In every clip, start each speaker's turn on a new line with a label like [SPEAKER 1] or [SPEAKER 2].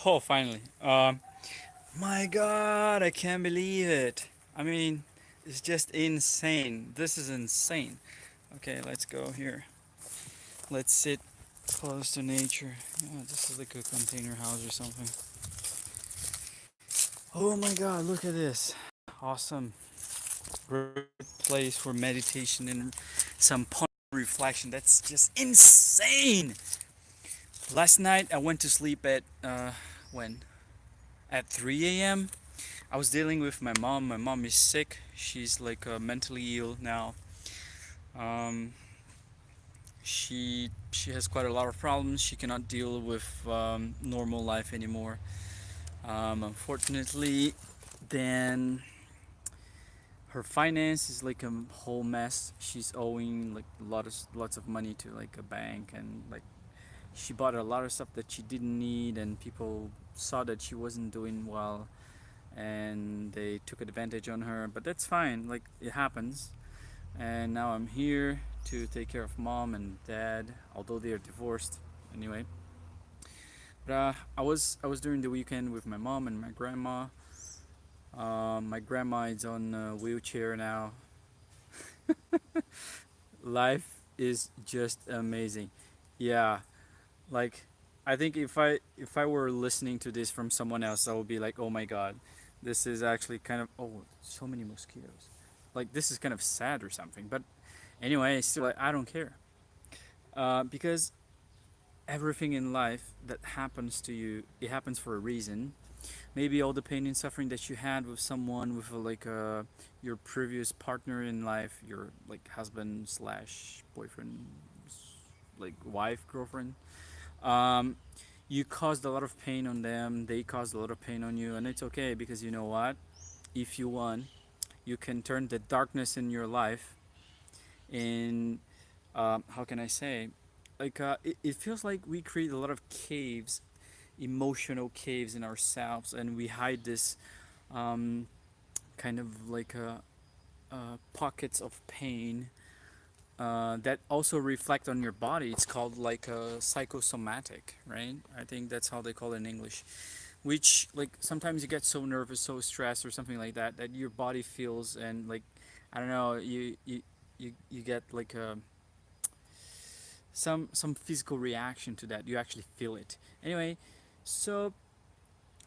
[SPEAKER 1] Oh, finally. My God, I can't believe it. I mean, it's just insane. This is insane. Okay, let's go here. Let's sit close to nature. Yeah, this is like a container house or something. Oh my God, look at this. Awesome. Great place for meditation and some reflection. That's just insane. Last night I went to sleep at when? At 3 a.m. I was dealing with my mom. My mom is sick. She's like mentally ill now. Um, she has quite a lot of problems. She cannot deal with normal life anymore. Unfortunately, then her finance is like a whole mess. She's owing like lots of money to like a bank, and like she bought a lot of stuff that she didn't need, and people saw that she wasn't doing well, and they took advantage on her. But that's fine. Like it happens. And now I'm here to take care of mom and dad, although they are divorced. Anyway, but I was during the weekend with my mom and my grandma. My grandma is on a wheelchair now. Life is just amazing. Yeah, like I think if I were listening to this from someone else, I would be like, oh my god, this is actually kind of so many mosquitoes. Like this is kind of sad or something. But anyway, still I don't care. Because everything in life that happens to you, it happens for a reason. Maybe all the pain and suffering that you had with someone, with your previous partner in life, your like husband slash boyfriend, like wife, girlfriend. Um, you caused a lot of pain on them. They caused a lot of pain on you, and it's okay because you know what? If you want, you can turn the darkness in your life in how can I say, it feels like we create a lot of caves, emotional caves in ourselves, and we hide this um, kind of like pockets of pain that also reflect on your body. It's called like a psychosomatic, right? I think that's how they call it in English. Which like sometimes you get so nervous, so stressed, or something like that, that your body feels, and like I don't know, you get like a some physical reaction to that. You actually feel it. Anyway, so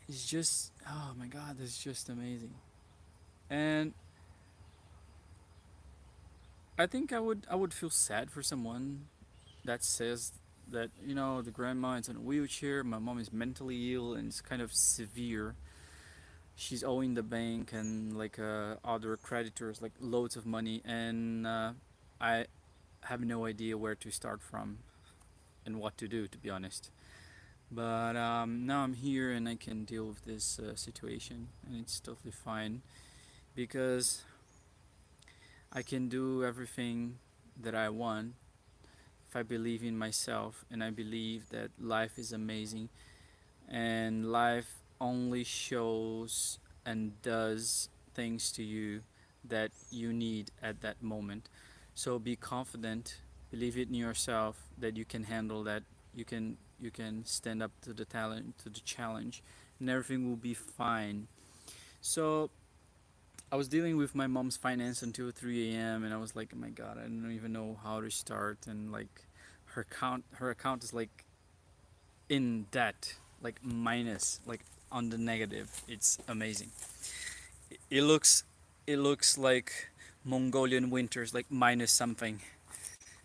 [SPEAKER 1] it's just oh my god, it's just amazing. And I think I would feel sad for someone that says that the grandma is in a wheelchair, my mom is mentally ill and it's kind of severe. She's owing the bank and like other creditors like loads of money, and I have no idea where to start from and what to do, to be honest. But now I'm here and I can deal with this situation, and it's totally fine because I can do everything that I want if I believe in myself, and I believe that life is amazing, and life only shows and does things to you that you need at that moment. So be confident, believe it in yourself that you can handle that. You can stand up to the talent to the challenge, and everything will be fine. So I was dealing with my mom's finance until 3 a.m. and I was like, oh my god, I don't even know how to start. And like her account is like in debt, like minus, like on the negative. It's amazing. It looks like Mongolian winters, like minus something.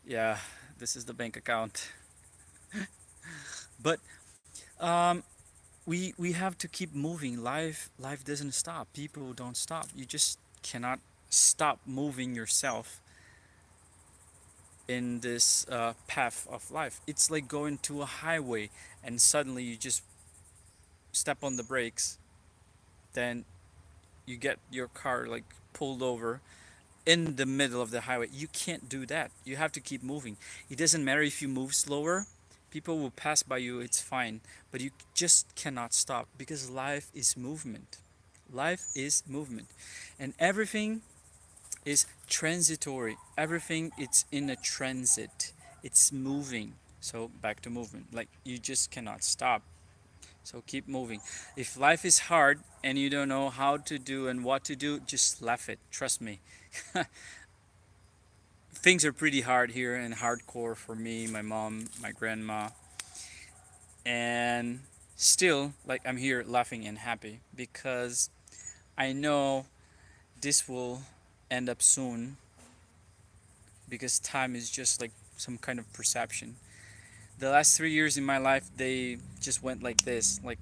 [SPEAKER 1] Yeah, this is the bank account. But um, we have to keep moving. Life doesn't stop. People don't stop. You just cannot stop moving yourself in this path of life. It's like going to a highway and suddenly you just step on the brakes, then you get your car like pulled over in the middle of the highway. You can't do that. You have to keep moving. It doesn't matter if you move slower, people will pass by you, it's fine. But you just cannot stop because life is movement. Life is movement. And everything is transitory. Everything it's in a transit. It's moving. So back to movement. Like you just cannot stop. So keep moving. If life is hard and you don't know how to do and what to do, just laugh it. Trust me. Things are pretty hard here and hardcore for me, my mom, my grandma, and still, like, I'm here laughing and happy because I know this will end up soon because time is just like some kind of perception. The last 3 years in my life, they just went like this, like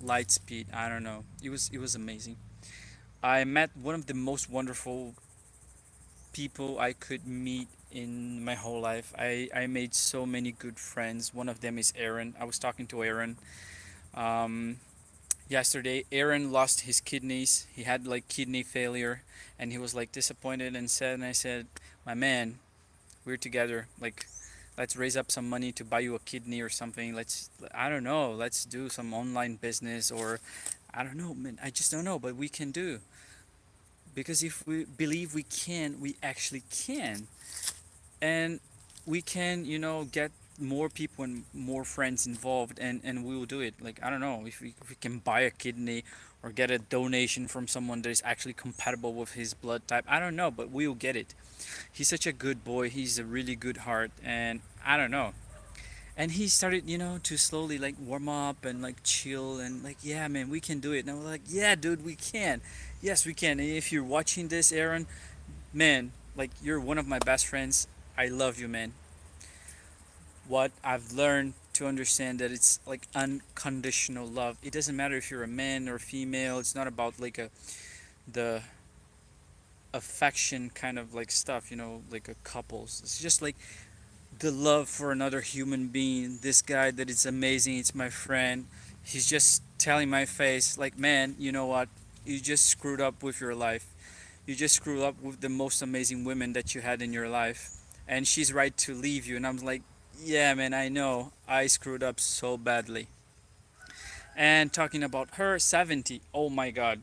[SPEAKER 1] light speed. I don't know. It was amazing. I met one of the most wonderful people I could meet in my whole life. I made so many good friends. One of them is Aaron. I was talking to Aaron um, yesterday. Aaron lost his kidneys. He had like kidney failure, and he was like disappointed and sad. And I said, "My man, we're together. Like, let's raise up some money to buy you a kidney or something. Let's, I don't know. Let's do some online business or, I don't know, man. I just don't know, but we can do." Because if we believe we can, we actually can. And we can, get more people and more friends involved, and we will do it. Like, I don't know, if we can buy a kidney or get a donation from someone that is actually compatible with his blood type. I don't know, but we will get it. He's such a good boy. He's a really good heart, and I don't know. And he started, to slowly like warm up and like chill and like, yeah, man, we can do it. And I was like, yeah, dude, we can. Yes, we can. And if you're watching this, Aaron, man, like, you're one of my best friends. I love you, man. What I've learned to understand that it's like unconditional love. It doesn't matter if you're a man or female. It's not about like the affection kind of like stuff, like a couples. It's just like the love for another human being. This guy that is amazing. It's my friend. He's just telling my face like, man, you know what? You just screwed up with your life. You just screwed up with the most amazing women that you had in your life, and she's right to leave you. And I'm like, yeah, man, I know I screwed up so badly. And talking about her, 70, oh my god,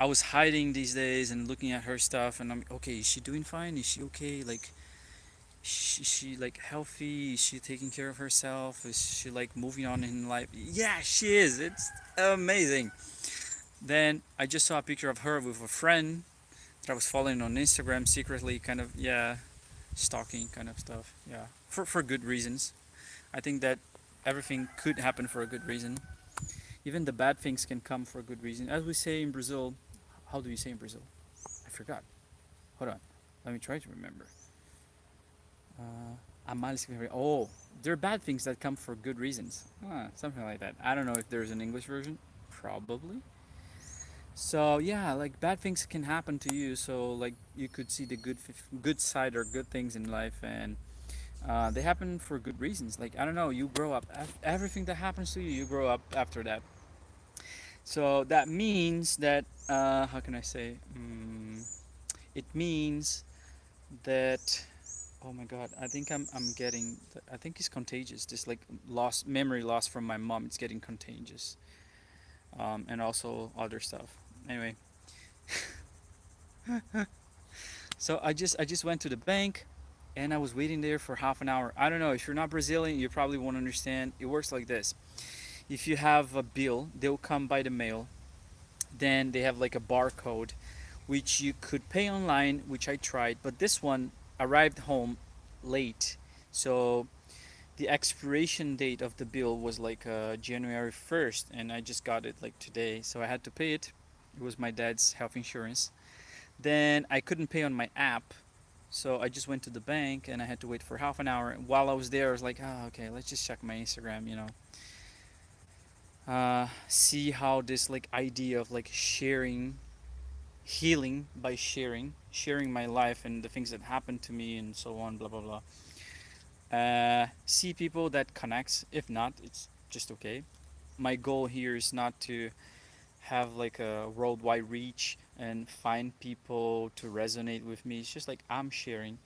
[SPEAKER 1] I was hiding these days and looking at her stuff, and I'm okay, is she doing fine? Is she okay? Like, she like healthy? Is she taking care of herself? Is she like moving on in life? Yeah, she is. It's amazing. Then I just saw a picture of her with a friend that I was following on Instagram secretly, kind of, yeah, stalking kind of stuff. Yeah, for good reasons. I think that everything could happen for a good reason. Even the bad things can come for a good reason. As we say in Brazil, how do you say in Brazil? I forgot. Hold on. Let me try to remember. Amales que oh, there are bad things that come for good reasons. Something like that. I don't know if there's an English version. Probably. So yeah, like bad things can happen to you. So like you could see the good side or good things in life, and they happen for good reasons. Like, I don't know, you grow up. Everything that happens to you, you grow up after that. So that means that how can I say? It means that, oh my god, I think I'm getting. I think it's contagious. This like loss, memory loss from my mom. It's getting contagious, and also other stuff. Anyway, so I just went to the bank, and I was waiting there for half an hour. I don't know, if you're not Brazilian, you probably won't understand. It works like this: if you have a bill, they'll come by the mail. Then they have like a barcode, which you could pay online, which I tried, but this one arrived home late. So the expiration date of the bill was like January 1st, and I just got it like today, so I had to pay it. It was my dad's health insurance. Then I couldn't pay on my app, so I just went to the bank and I had to wait for half an hour. While I was there, I was like, oh, okay, let's just check my Instagram, see how this like idea of like sharing, healing by sharing my life and the things that happened to me and so on, blah blah blah. See people that connects. If not, it's just okay. My goal here is not to have like a worldwide reach and find people to resonate with me. It's just like I'm sharing.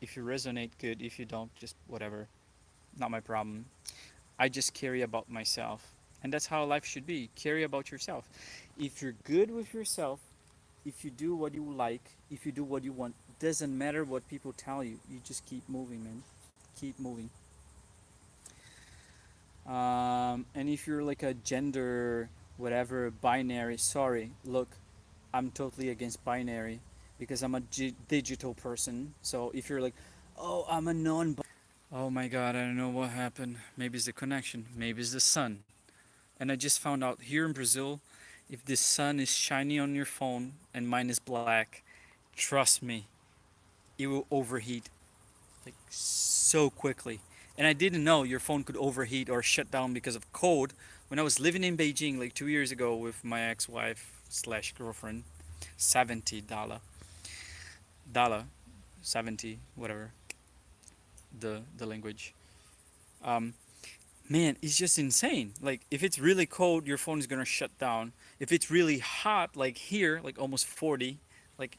[SPEAKER 1] If you resonate, good. If you don't, just whatever. Not my problem. I just care about myself. And that's how life should be. Care about yourself. If you're good with yourself, if you do what you like, if you do what you want, doesn't matter what people tell you. You just keep moving, man. Keep moving. And if you're like a gender, whatever, binary, sorry, look, I'm totally against binary because I'm a digital person. So if you're like, oh, I'm a non, oh my god, I don't know what happened. Maybe it's the connection, maybe it's the sun. And I just found out here in Brazil, if the sun is shiny on your phone and mine is black, trust me, it will overheat like so quickly. And I didn't know your phone could overheat or shut down because of cold when I was living in Beijing like 2 years ago with my ex-wife slash girlfriend, 70 dala, dala, 70, whatever the language. Um, Man, it's just insane. Like if it's really cold, your phone is gonna shut down. If it's really hot, like here, like almost 40, like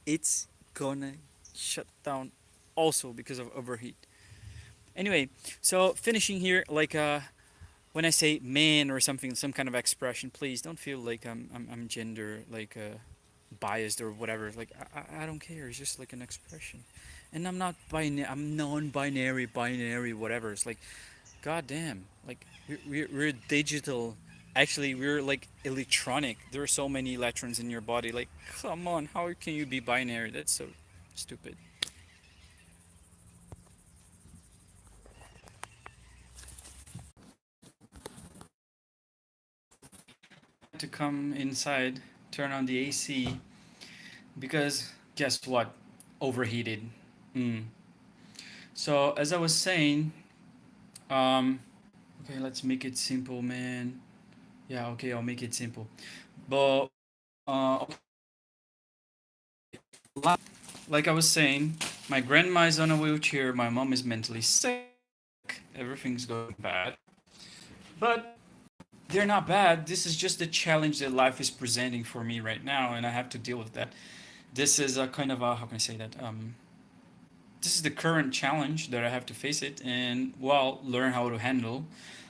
[SPEAKER 1] it's gonna shut down also because of overheat. Anyway, so finishing here, like when I say man or something, some kind of expression, please don't feel like I'm gender like biased or whatever. Like I don't care. It's just like an expression, and I'm not binary. I'm non-binary, binary, whatever. It's like god damn. Like we're digital. Actually, we're like electronic. There are so many electrons in your body. Like come on, how can you be binary? That's so stupid. To come inside, turn on the AC because guess what? Overheated. Mm. So as I was saying, um, okay, let's make it simple, man. Yeah, okay, I'll make it simple. But okay, like I was saying, my grandma is on a wheelchair. My mom is mentally sick. Everything's going bad, but they're not bad. This is just the challenge that life is presenting for me right now, and I have to deal with that. This is a kind of a, how can I say that? This is the current challenge that I have to face it and well learn how to handle,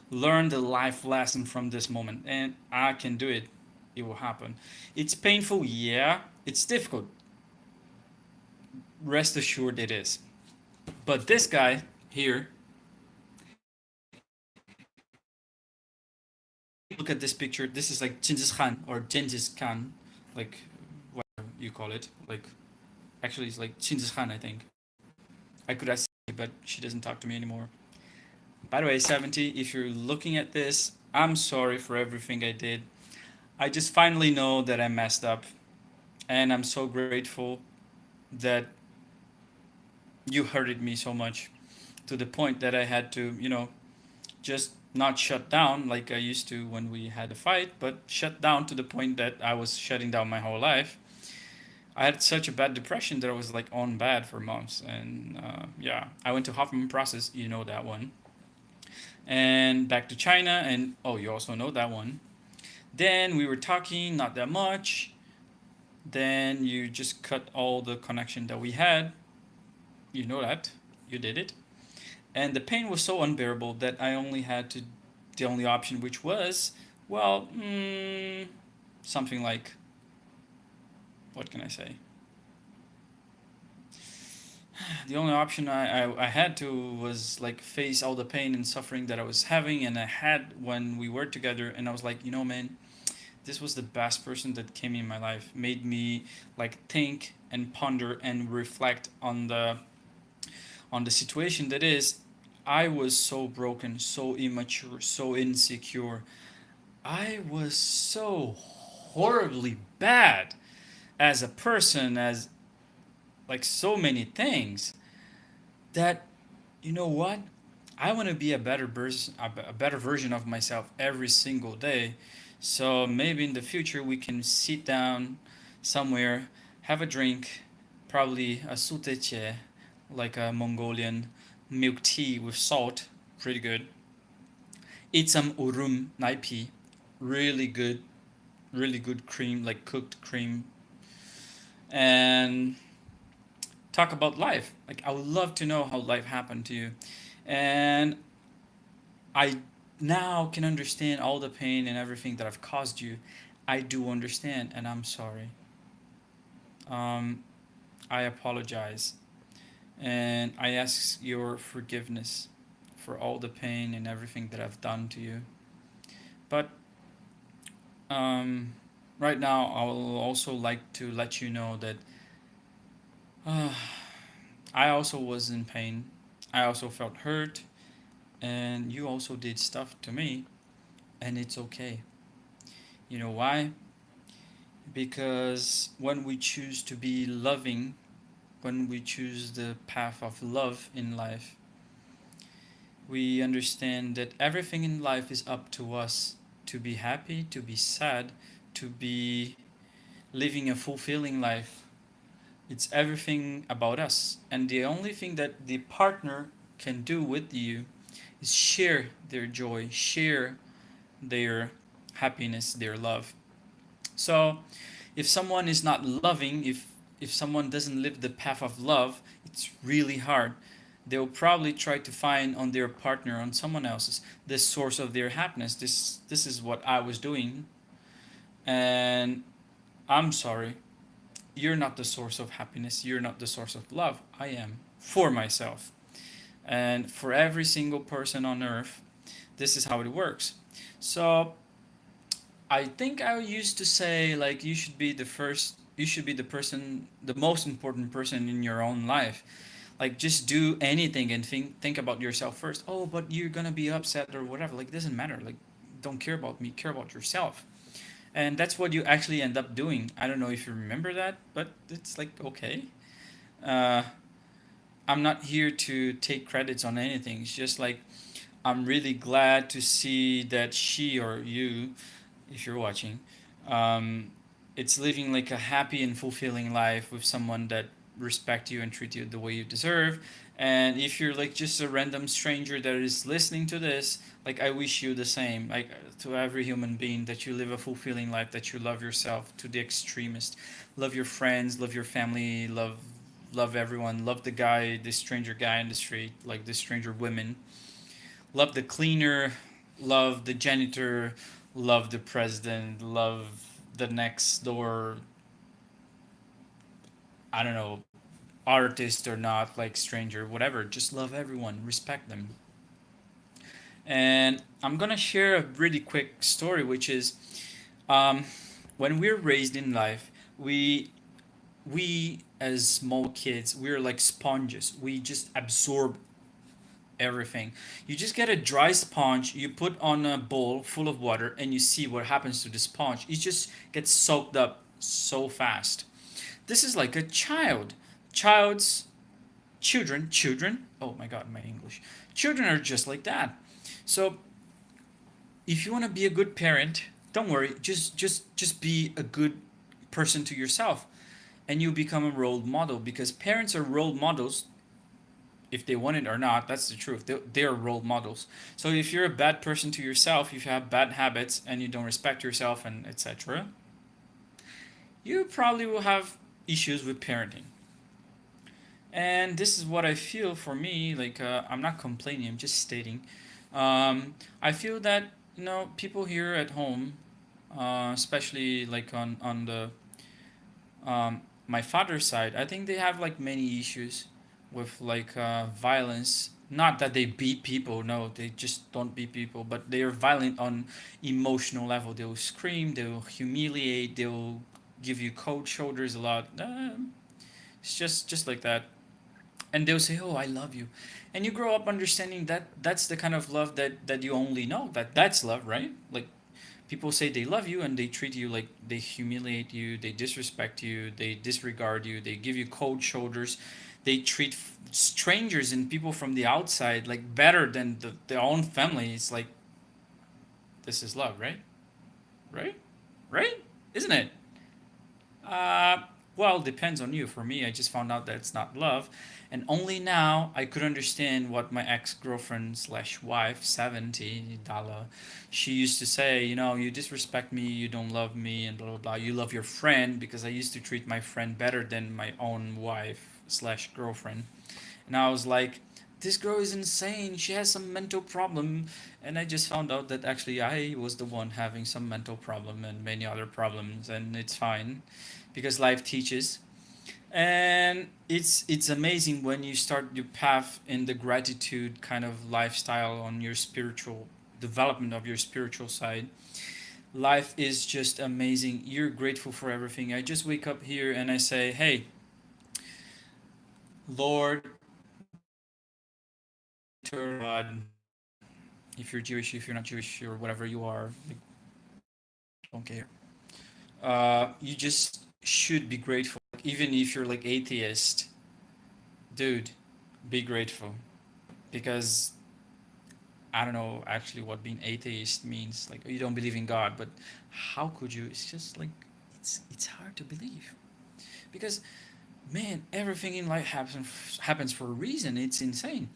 [SPEAKER 1] learn the life lesson from this moment, and I can do it. It will happen. It's painful, yeah. It's difficult. Rest assured, it is. But this guy here, look at this picture. This is like Genghis Khan or Genghis Khan, like what you call it. Like actually, it's like Genghis Khan, I think. I could ask, but she doesn't talk to me anymore. By the way, 70, if you're looking at this, I'm sorry for everything I did. I just finally know that I messed up, and I'm so grateful that you hurted me so much to the point that I had to, just not shut down like I used to when we had a fight, but shut down to the point that I was shutting down my whole life. I had such a bad depression that I was like on bad for months, and yeah, I went to Hoffman process, you know that one, and back to China, and oh, you also know that one. Then we were talking, not that much. Then you just cut all the connection that we had. You know that. You did it. And the pain was so unbearable that I only had to, the only option, which was, well, something like, what can I say? The only option I had to was like face all the pain and suffering that I was having and I had when we were together. And I was like, man, this was the best person that came in my life, made me like think and ponder and reflect on the situation that is I was so broken, so immature, so insecure. I was so horribly bad as a person, as like so many things that you know what? I want to be a better version of myself every single day. So maybe in the future we can sit down somewhere, have a drink, probably a suteche, like a Mongolian milk tea with salt, pretty good. Eat some urum naipi, really really good cream, like cooked cream, and talk about life. Like I would love to know how life happened to you, and I now can understand all the pain and everything that I've caused you. I do understand, and I'm sorry. Um, I apologize, and I ask your forgiveness for all the pain and everything that I've done to you. But um, right now, I will also like to let you know that uh, I also was in pain. I also felt hurt, and you also did stuff to me, and it's okay. You know why? Because when we choose to be loving, when we choose the path of love in life, we understand that everything in life is up to us to be happy, to be sad, to be living a fulfilling life. It's everything about us. And the only thing that the partner can do with you is share their joy, share their happiness, their love. So if someone is not loving, if someone doesn't live the path of love, it's really hard. They'll probably try to find on their partner, on someone else's, this source of their happiness. This is what I was doing, and I'm sorry. You're not the source of happiness. You're not the source of love. I am for myself, and for every single person on earth. This is how it works. So I think I used to say like you should be the first, you should be the person, the most important person in your own life. Like just do anything and think about yourself first. Oh, but you're gonna be upset or whatever. Like it doesn't matter. Like don't care about me, care about yourself. And that's what you actually end up doing. I don't know if you remember that, but it's like okay. Uh, I'm not here to take credits on anything. It's just like I'm really glad to see that she or you, if you're watching, um, it's living like a happy and fulfilling life with someone that respect you and treat you the way you deserve. And if you're like just a random stranger that is listening to this, like I wish you the same, like to every human being, that you live a fulfilling life, that you love yourself to the extremist, love your friends, love your family, love everyone, love the guy, the stranger guy in the street, like the stranger women, love the cleaner, love the janitor, love the president, love the next door, I don't know, artist or not, like stranger, whatever. Just love everyone, respect them. And I'm gonna share a really quick story, which is um, when we're raised in life, we as small kids, we're like sponges. We just absorb everything. You just get a dry sponge, you put on a bowl full of water, and you see what happens to the sponge. It just gets soaked up so fast. This is like a child. Child's children. Oh my god, my English. Children are just like that. So if you want to be a good parent, don't worry. Just be a good person to yourself, and you become a role model because parents are role models if they want it or not. That's the truth. They're role models. So if you're a bad person to yourself, if you have bad habits and you don't respect yourself and etc., you probably will have issues with parenting. And this is what I feel for me. Like I'm not complaining. I'm just stating. I feel that people here at home, especially like on the my father's side, I think they have like many issues with like violence. Not that they beat people, no, they just don't beat people, but they are violent on emotional level. They'll scream, they'll humiliate, they'll give you cold shoulders a lot. It's just like that, and they'll say, "Oh, I love you," and you grow up understanding that that's the kind of love that you only know, that's love, right? Like people say they love you and they treat you like they humiliate you, they disrespect you, they disregard you, they give you cold shoulders, they treat strangers and people from the outside like better than their own family. It's like this is love, right? Right? Right? Isn't it? Uh, well, depends on you. For me, I just found out that it's not love, and only now I could understand what my ex girlfriend slash wife, 70 Dala, she used to say. You disrespect me, you don't love me, and blah blah blah. You love your friend because I used to treat my friend better than my own wife slash girlfriend, and I was like. This girl is insane. She has some mental problem, and I just found out that actually I was the one having some mental problem and many other problems, and it's fine because life teaches. And it's amazing when you start your path in the gratitude kind of lifestyle on your spiritual development of your spiritual side. Life is just amazing. You're grateful for everything. I just wake up here and I say, hey, Lord, Creator, God, if you're Jewish, if you're not Jewish, or whatever you are, like, don't care. You just should be grateful. Even if you're like atheist, dude, be grateful. Because I don't know actually what being atheist means. Like you don't believe in God, but how could you? It's just like it's hard to believe. Because man, everything in life happens for a reason. It's insane.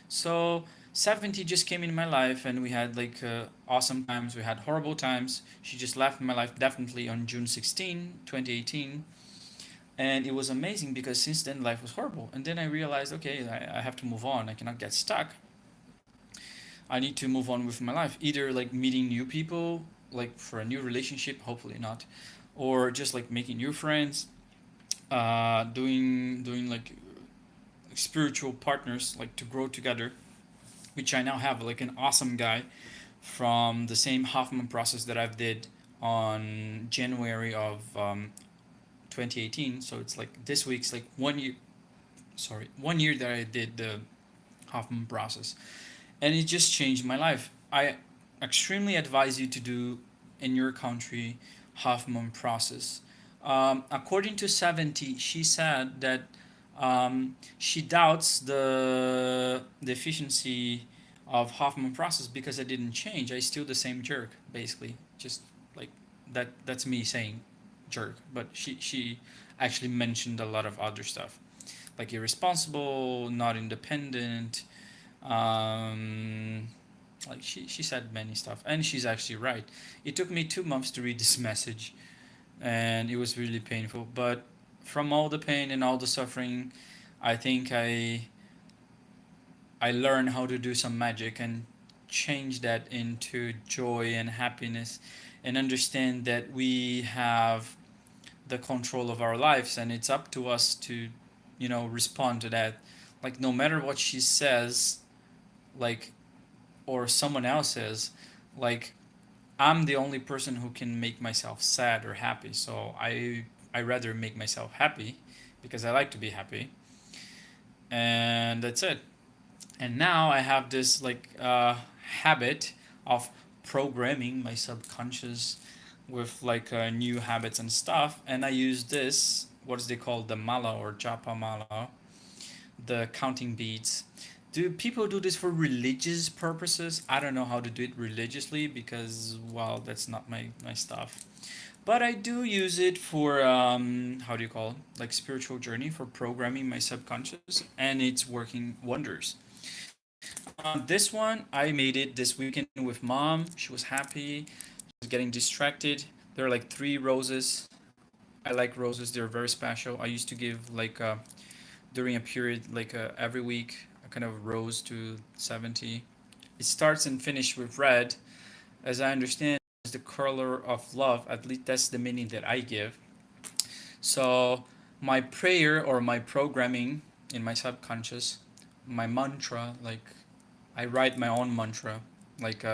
[SPEAKER 1] So 70 just came in my life, and we had like awesome times. We had horrible times. She just left my life definitely on June 16, 2018, and it was amazing because since then life was horrible. And then I realized, okay, I have to move on. I cannot get stuck. I need to move on with my life. Either like meeting new people, like for a new relationship, hopefully not, or just like making new friends, doing like spiritual partners, like to grow together, which I now have like an awesome guy from the same Hoffman process that I've did on January of 2018. So it's like this week's like 1 year. Sorry, 1 year that I did the Hoffman process, and it just changed my life. I extremely advise you to do in your country Hoffman process. According to 70, she said that she doubts the efficiency of Hoffman process because I didn't change. I still the same jerk, basically. Just like that. That's me saying jerk, but she actually mentioned a lot of other stuff like irresponsible, not independent, um, like she said many stuff, and she's actually right. It took me 2 months to read this message, and it was really painful. But from all the pain and all the suffering, I think I learned how to do some magic and change that into joy and happiness, and understand that we have the control of our lives, and it's up to us to, respond to that. Like no matter what she says, like or someone else says, like I'm the only person who can make myself sad or happy. So I rather make myself happy because I like to be happy, and that's it. And now I have this like habit of programming my subconscious with like new habits and stuff, and I use this what is they called the mala or japa mala, the counting beads. Do people do this for religious purposes? I don't know how to do it religiously because, well, that's not my stuff. But I do use it for, how do you call it? Like spiritual journey for programming my subconscious, and it's working wonders. This one, I made it this weekend with mom. She was happy. She was getting distracted. There are like 3 roses. I like roses, they're very special. I used to give like during a period like every week a kind of rose to 70. It starts and finishes with red. As I understand, is the color of love. At least that's the meaning that I give. So my prayer or my programming in my subconscious, my mantra, like I write my own mantra, like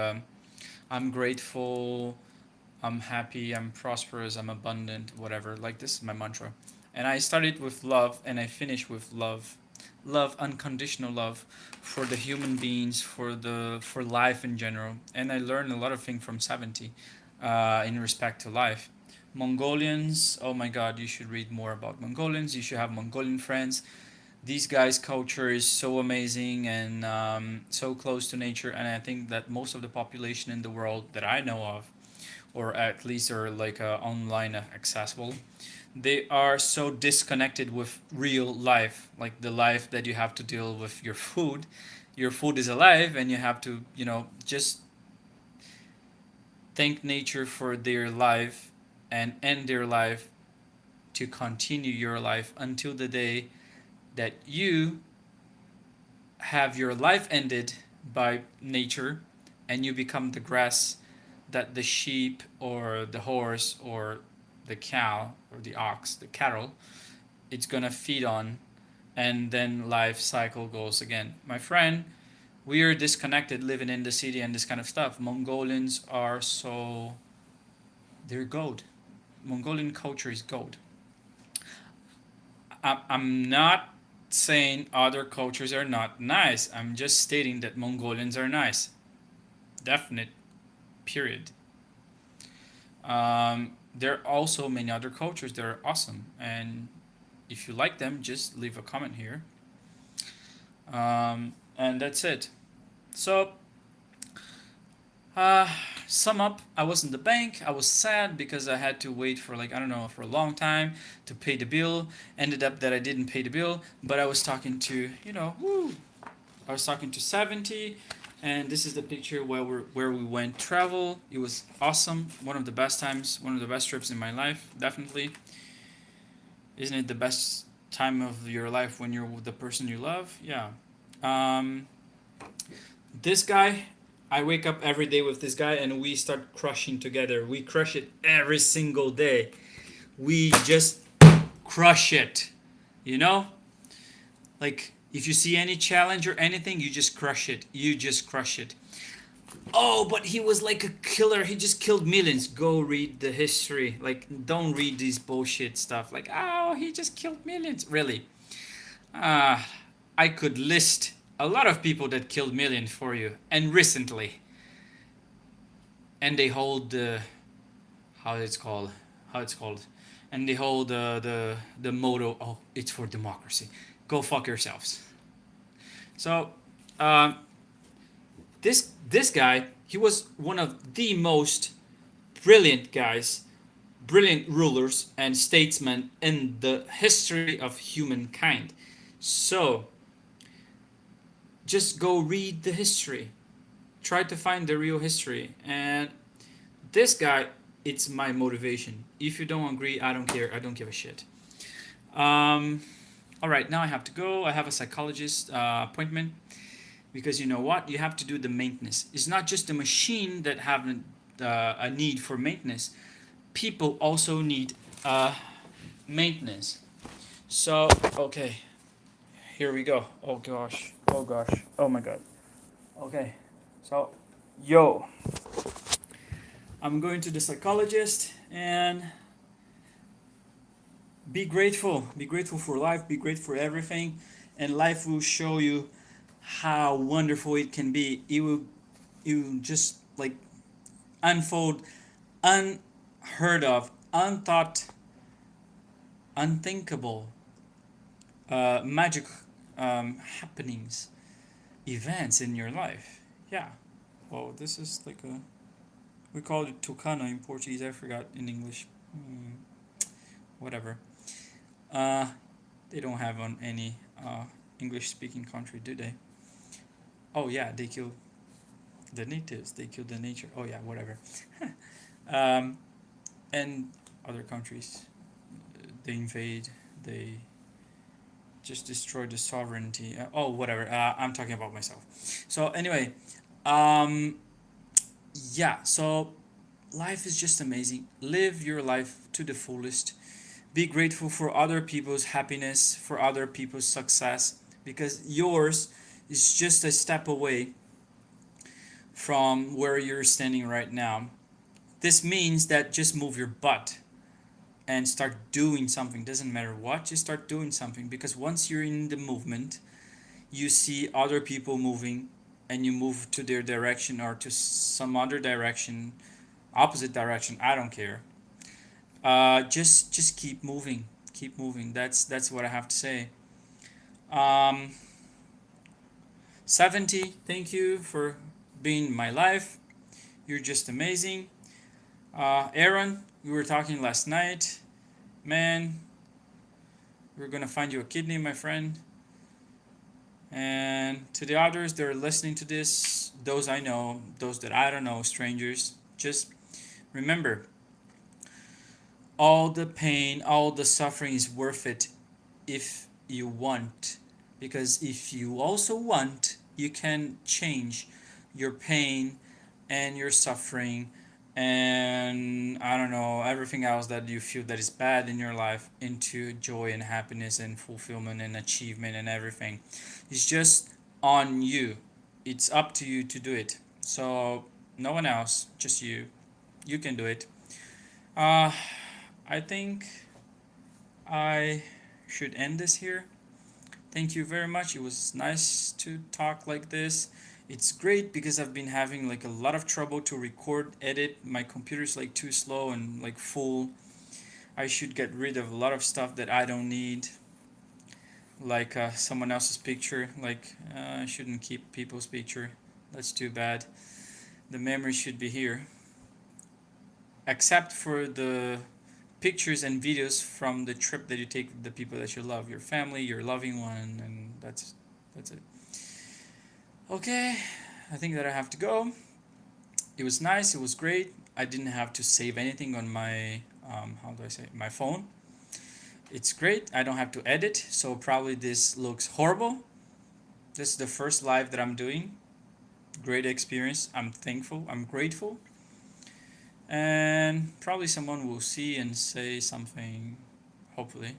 [SPEAKER 1] I'm grateful, I'm happy, I'm prosperous, I'm abundant, whatever. Like this is my mantra. And I started with love and I finish with love. Love, unconditional love for the human beings, for life in general. And I learned a lot of things from 70 in respect to life. Mongolians, oh my god, you should read more about Mongolians. You should have Mongolian friends. These guys' culture is so amazing and so close to nature. And I think that most of the population in the world that I know of or at least are like online accessible, they are so disconnected with real life, like the life that you have to deal with your food. Your food is alive and you have to, just thank nature for their life and end their life to continue your life until the day that you have your life ended by nature and you become the grass that the sheep or the horse or the cow or the ox, the cattle it's gonna feed on, and then life cycle goes again. My friend, we are disconnected living in the city and this kind of stuff. Mongolians are so, they're gold. Mongolian culture is gold. I'm not saying other cultures are not nice. I'm just stating that Mongolians are nice. Definite. Period. There are also many other cultures that are awesome, and if you like them, just leave a comment here. And that's it. So, uh, sum up, I was in the bank. I was sad because I had to wait for, like, I don't know, for a long time to pay the bill. Ended up that I didn't pay the bill, but I was talking to, woo, I was talking to 70, and this is the picture where we went travel. It was awesome. One of the best times, one of the best trips in my life, definitely. Isn't it the best time of your life when you're with the person you love? Yeah. Um, this guy, I wake up every day with this guy, and we start crushing together. We crush it every single day. We just crush it. You know? Like, if you see any challenge or anything, you just crush it. You just crush it. Oh, but he was like a killer. He just killed millions. Go read the history. Like, don't read these bullshit stuff. Like, oh, he just killed millions. Really? Uh, I could list a lot of people that killed millions for you, and recently. And they hold the, how it's called, how it's called, and they hold the motto. Oh, it's for democracy. Go fuck yourselves. So, um, this guy, he was one of the most brilliant guys, brilliant rulers and statesmen in the history of humankind. So, just go read the history. Try to find the real history. And this guy, it's my motivation. If you don't agree, I don't care. I don't give a shit. All right, now I have to go. I have a psychologist appointment, because you know what? You have to do the maintenance. It's not just the machine that have a need for maintenance. People also need maintenance. So, okay, here we go. Oh gosh. Oh gosh. Oh my god. Okay. So, yo, I'm going to the psychologist, and be grateful. Be grateful for life. Be grateful for everything, and life will show you how wonderful it can be. You just like unfold unheard of, unthought, unthinkable, magic happenings, events in your life. Yeah. Well, this is like a, we call it tucano in Portuguese. I forgot in English. Whatever. Uh, they don't have on any English speaking country, do they? Oh yeah, they kill the natives. They kill the nature. Oh yeah, whatever. um, and other countries, they invade. They just destroy the sovereignty. Oh, whatever. I'm talking about myself. So anyway, um, yeah. So life is just amazing. Live your life to the fullest. Be grateful for other people's happiness, for other people's success, because yours is just a step away from where you're standing right now. This means that just move your butt and start doing something. Doesn't matter what, just start doing something, because once you're in the movement, you see other people moving, and you move to their direction or to some other direction, opposite direction. I don't care. Just keep moving, keep moving. That's what I have to say. Um, 70, thank you for being in my life. You're just amazing. Aaron, we were talking last night. Man, we're gonna find you a kidney, my friend. And to the others that are listening to this, those I know, those that I don't know, strangers, just remember, all the pain, all the suffering is worth it if you want. Because if you also want, you can change your pain and your suffering and I don't know, everything else that you feel that is bad in your life into joy and happiness and fulfillment and achievement and everything. It's just on you. It's up to you to do it. So no one else, just you. You can do it. Uh, I think I should end this here. Thank you very much. It was nice to talk like this. It's great because I've been having like a lot of trouble to record, edit. My computer's like too slow and like full. I should get rid of a lot of stuff that I don't need, like someone else's picture. Like I shouldn't keep people's picture. That's too bad. The memory should be here, except for the pictures and videos from the trip that you take with the people that you love, your family, your loving one, and that's it. Okay, I think that I have to go. It was nice. It was great. I didn't have to save anything on my how do I say my phone. It's great. I don't have to edit, so probably this looks horrible. This is the first live that I'm doing. Great experience. I'm thankful. I'm grateful. And probably someone will see and say something, hopefully.